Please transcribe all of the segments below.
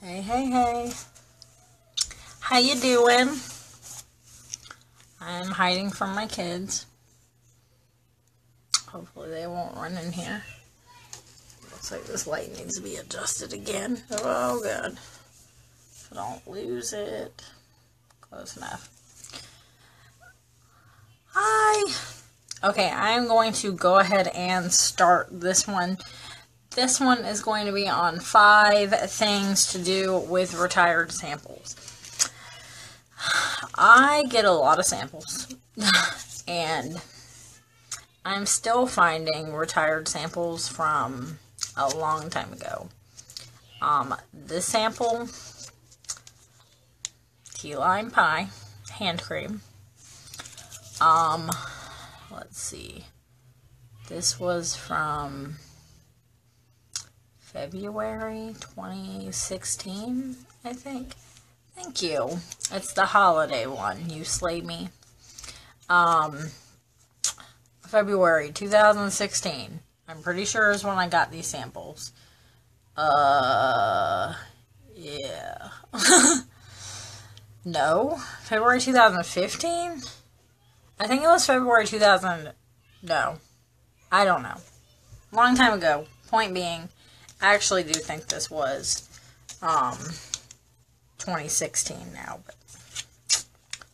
Hey, hey, hey. How you doing? I'm hiding from my kids. Hopefully they won't run in here. Looks like this light needs to be adjusted again. Oh, God. So don't lose it. Close enough. Hi. Okay, I'm going to go ahead and start this one. This one is going to be on 5 things to do with retired samples. I get a lot of samples, and I'm still finding retired samples from a long time ago. This sample, key lime pie, hand cream. Let's see. This was from February 2016, I think. Thank you. It's the holiday one. You slay me. February 2016. I'm pretty sure is when I got these samples. Yeah. No. February 2015? I think it was February 2000. No. I don't know. Long time ago. Point being, I actually do think this was 2016 now, but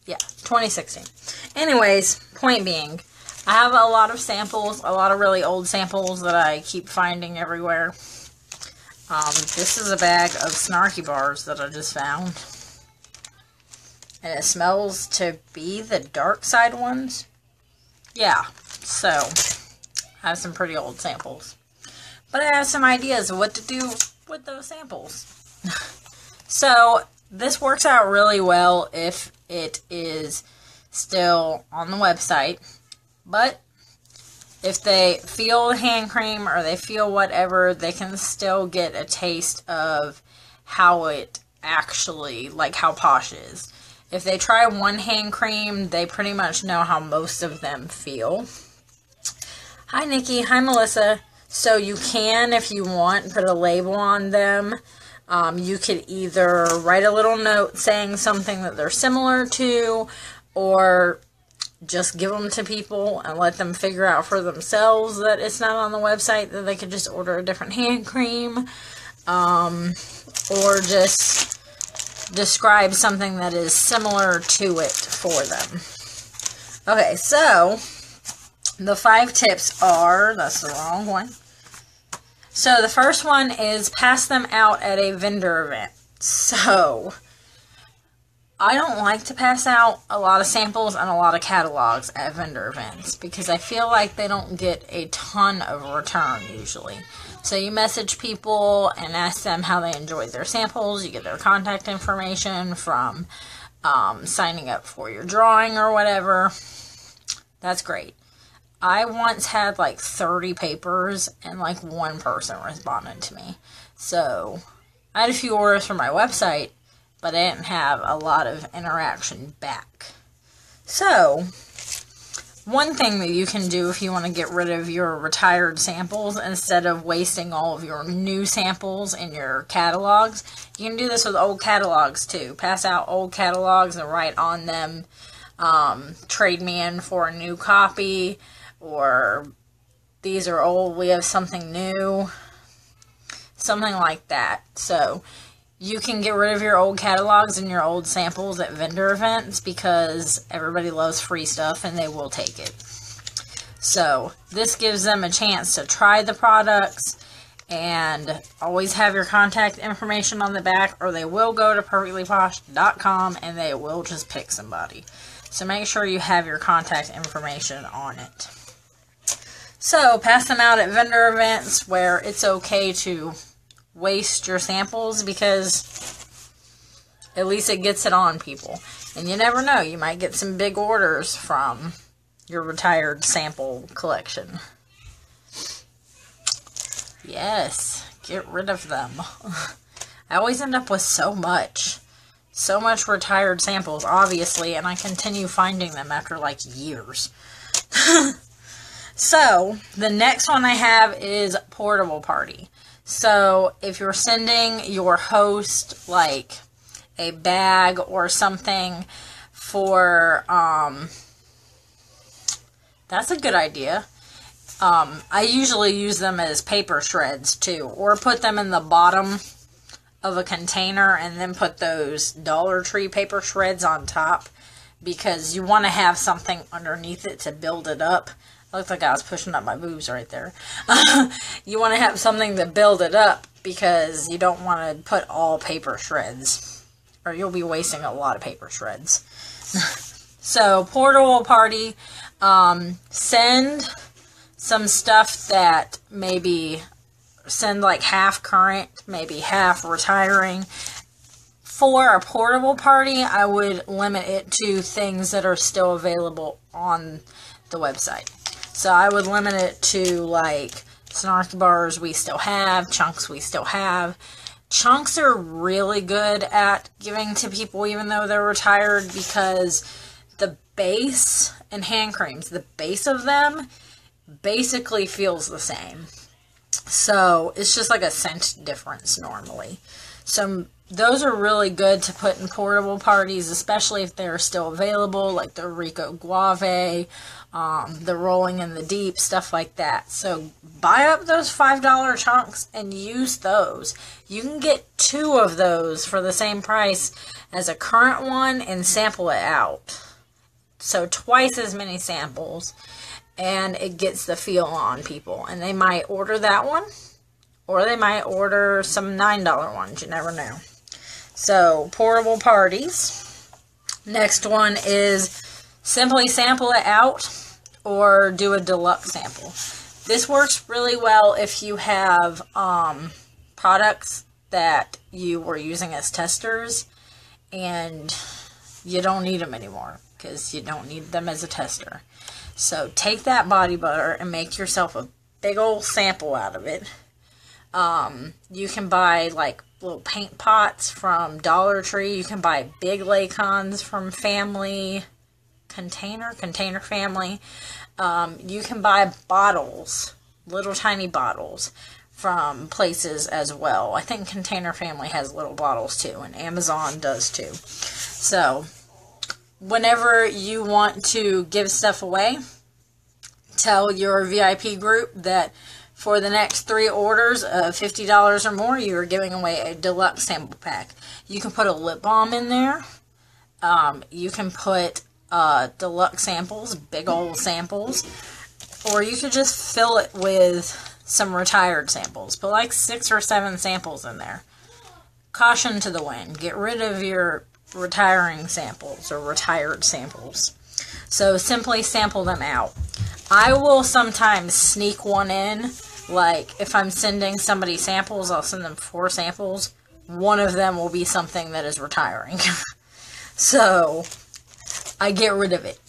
yeah, 2016. Anyways, point being, I have a lot of samples, a lot of really old samples that I keep finding everywhere. This is a bag of Snarky bars that I just found, and it smells to be the dark side ones. Yeah, so I have some pretty old samples. But I have some ideas of what to do with those samples. So, this works out really well if it is still on the website. But, if they feel the hand cream or they feel whatever, they can still get a taste of how it actually, like how Posh is. If they try one hand cream, they pretty much know how most of them feel. Hi, Nikki. Hi, Melissa. So you can, if you want, put a label on them. You could either write a little note saying something that they're similar to, or just give them to people and let them figure out for themselves that it's not on the website, that they could just order a different hand cream, or just describe something that is similar to it for them. Okay, so the 5 tips are, that's the wrong one. So the first one is pass them out at a vendor event. So I don't like to pass out a lot of samples and a lot of catalogs at vendor events because I feel like they don't get a ton of return usually. So you message people and ask them how they enjoyed their samples. You get their contact information from signing up for your drawing or whatever. That's great. I once had like 30 papers and like 1 person responded to me. So I had a few orders from my website, but I didn't have a lot of interaction back. So one thing that you can do if you want to get rid of your retired samples instead of wasting all of your new samples in your catalogs, you can do this with old catalogs too. Pass out old catalogs and write on them, trade me in for a new copy, or these are old, we have something new, something like that. So you can get rid of your old catalogs and your old samples at vendor events because everybody loves free stuff and they will take it. So this gives them a chance to try the products, and always have your contact information on the back, or they will go to perfectlyposh.com and they will just pick somebody. So make sure you have your contact information on it. So pass them out at vendor events where it's okay to waste your samples because at least it gets it on people. And you never know, you might get some big orders from your retired sample collection. Yes, get rid of them. I always end up with so much retired samples, obviously, and I continue finding them after like years. So the next one I have is portable party. So if you're sending your host like a bag or something for, that's a good idea. I usually use them as paper shreds too, or put them in the bottom of a container and then put those Dollar Tree paper shreds on top, because you want to have something underneath it to build it up. Looked like I was pushing up my boobs right there. You want to have something to build it up, because you don't want to put all paper shreds, or you'll be wasting a lot of paper shreds. So, portable party, send some stuff that maybe send like half current, maybe half retiring. For a portable party, I would limit it to things that are still available on the website. So I would limit it to like snarky bars we still have, chunks we still have. Chunks are really good at giving to people even though they're retired, because the base and hand creams, the base of them basically feels the same. So it's just like a scent difference normally. So those are really good to put in portable parties, especially if they're still available, like the Rico Guave, the Rolling in the Deep, stuff like that. So buy up those $5 chunks and use those. You can get 2 of those for the same price as a current one and sample it out. So twice as many samples, and it gets the feel on people. And they might order that one, or they might order some $9 ones. You never know. So, portable parties. Next one is simply sample it out or do a deluxe sample. This works really well if you have products that you were using as testers and you don't need them anymore because you don't need them as a tester. So, take that body butter and make yourself a big old sample out of it. You can buy like little paint pots from Dollar Tree. You can buy big Laycons from Container Family. You can buy bottles, little tiny bottles from places as well. I think Container Family has little bottles too, and Amazon does too. So, whenever you want to give stuff away, tell your VIP group that for the next 3 orders of $50 or more, you are giving away a deluxe sample pack. You can put a lip balm in there. You can put deluxe samples, big old samples. Or you could just fill it with some retired samples. Put like 6 or 7 samples in there. Caution to the wind. Get rid of your retiring samples or retired samples. So simply sample them out. I will sometimes sneak one in. Like, if I'm sending somebody samples, I'll send them 4 samples. One of them will be something that is retiring. So, I get rid of it.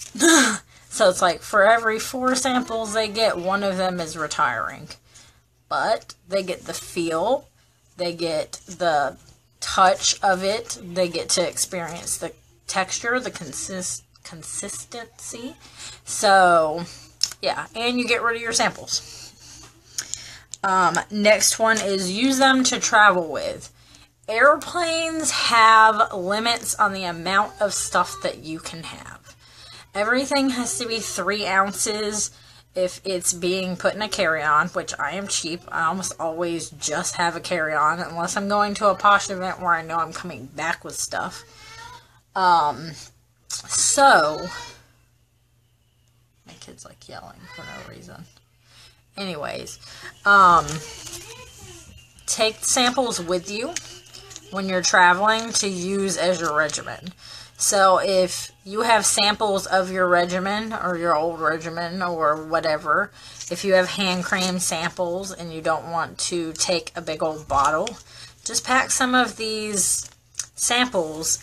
So, it's like, for every 4 samples they get, one of them is retiring. But, they get the feel. They get the touch of it. They get to experience the texture, the consistency. So, yeah. And you get rid of your samples. Next one is use them to travel with. Airplanes have limits on the amount of stuff that you can have. Everything has to be 3 ounces if it's being put in a carry-on, which I am cheap. I almost always just have a carry-on, unless I'm going to a Posh event where I know I'm coming back with stuff. So, my kid's like yelling for no reason. Anyways, take samples with you when you're traveling to use as your regimen. So if you have samples of your regimen or your old regimen or whatever, if you have hand cream samples and you don't want to take a big old bottle, just pack some of these samples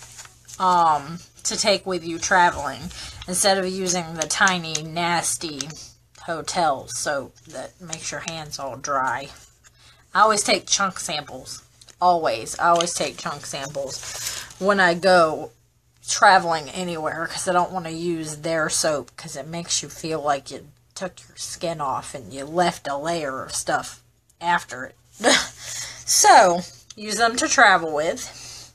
to take with you traveling instead of using the tiny, nasty hotel soap that makes your hands all dry. I always take chunk samples. Always. I always take chunk samples when I go traveling anywhere because I don't want to use their soap because it makes you feel like you took your skin off and you left a layer of stuff after it. So, use them to travel with.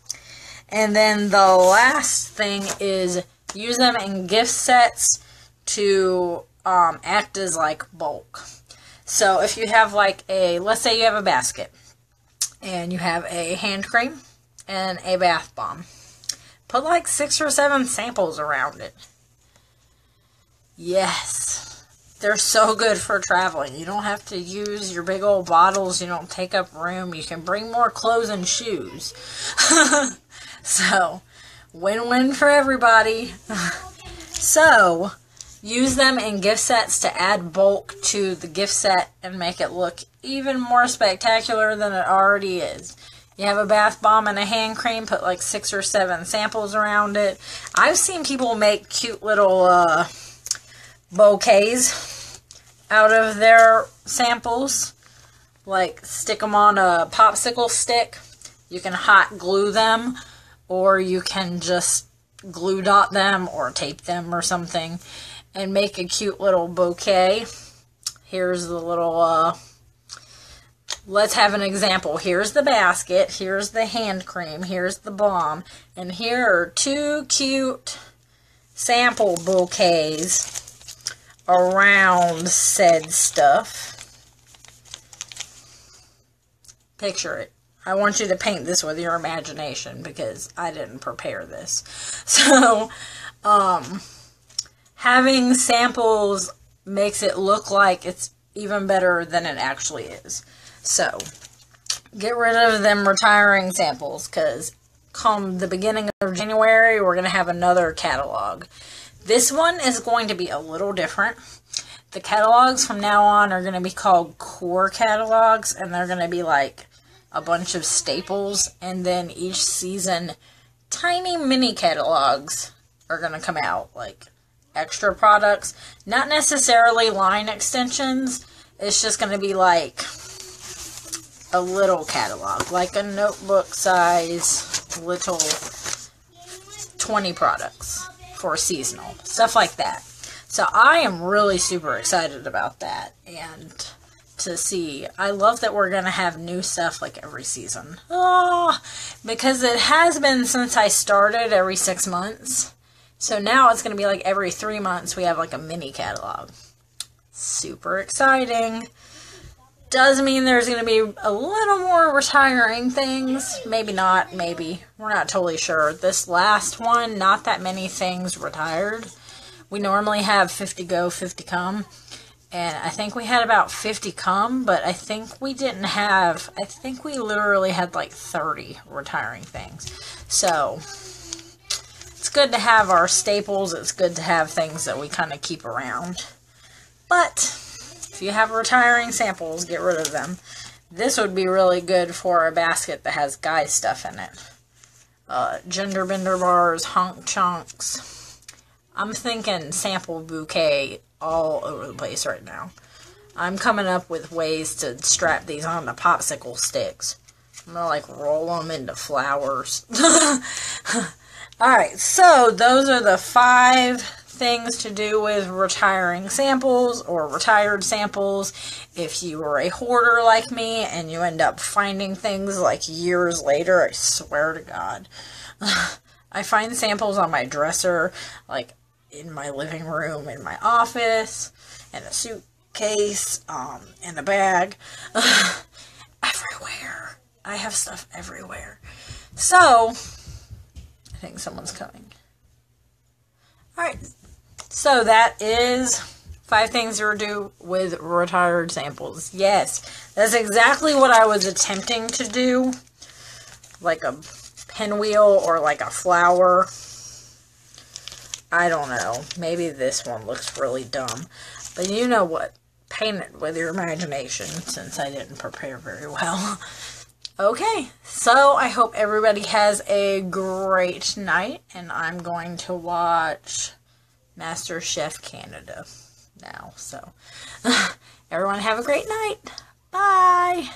And then the last thing is use them in gift sets to act as like bulk. So if you have like let's say you have a basket and you have a hand cream and a bath bomb. Put like 6 or 7 samples around it. Yes. They're so good for traveling. You don't have to use your big old bottles. You don't take up room. You can bring more clothes and shoes. So, win-win for everybody. So, use them in gift sets to add bulk to the gift set and make it look even more spectacular than it already is. You have a bath bomb and a hand cream, put like 6 or 7 samples around it. I've seen people make cute little bouquets out of their samples. Like stick them on a popsicle stick. You can hot glue them, or you can just glue dot them or tape them or something and make a cute little bouquet. Here's the little, let's have an example. Here's the basket, here's the hand cream, here's the bomb, and here are 2 cute sample bouquets around said stuff. Picture it. I want you to paint this with your imagination because I didn't prepare this. So, having samples makes it look like it's even better than it actually is. So, get rid of them retiring samples because come the beginning of January, we're going to have another catalog. This one is going to be a little different. The catalogs from now on are going to be called core catalogs, and they're going to be like a bunch of staples, and then each season tiny mini catalogs are going to come out, like extra products. Not necessarily line extensions. It's just going to be like a little catalog, like a notebook size little 20 products for seasonal, stuff like that. So I am really super excited about that, and to see, I love that we're going to have new stuff like every season. Because it has been since I started every 6 months. So now it's going to be like every 3 months we have like a mini catalog. Super exciting. Does mean there's going to be a little more retiring things. Maybe not, maybe. We're not totally sure. This last one, not that many things retired. We normally have 50 go, 50 come. And I think we had about 50 come, but I think we didn't have, I think we literally had like 30 retiring things. So, it's good to have our staples. It's good to have things that we kind of keep around. But, if you have retiring samples, get rid of them. This would be really good for a basket that has guy stuff in it. Gender bender bars, honk chunks. I'm thinking sample bouquet all over the place right now. I'm coming up with ways to strap these on the popsicle sticks. I'm gonna like roll them into flowers. Alright, so those are the 5 things to do with retiring samples or retired samples. If you were a hoarder like me and you end up finding things like years later, I swear to God. I find samples on my dresser, like in my living room, in my office, in a suitcase, in a bag, everywhere. I have stuff everywhere. So, I think someone's coming. Alright, so that is 5 things to do with retired samples. Yes, that's exactly what I was attempting to do. Like a pinwheel or like a flower. I don't know. Maybe this one looks really dumb. But you know what? Paint it with your imagination, since I didn't prepare very well. Okay, so I hope everybody has a great night, and I'm going to watch MasterChef Canada now. So, everyone have a great night. Bye!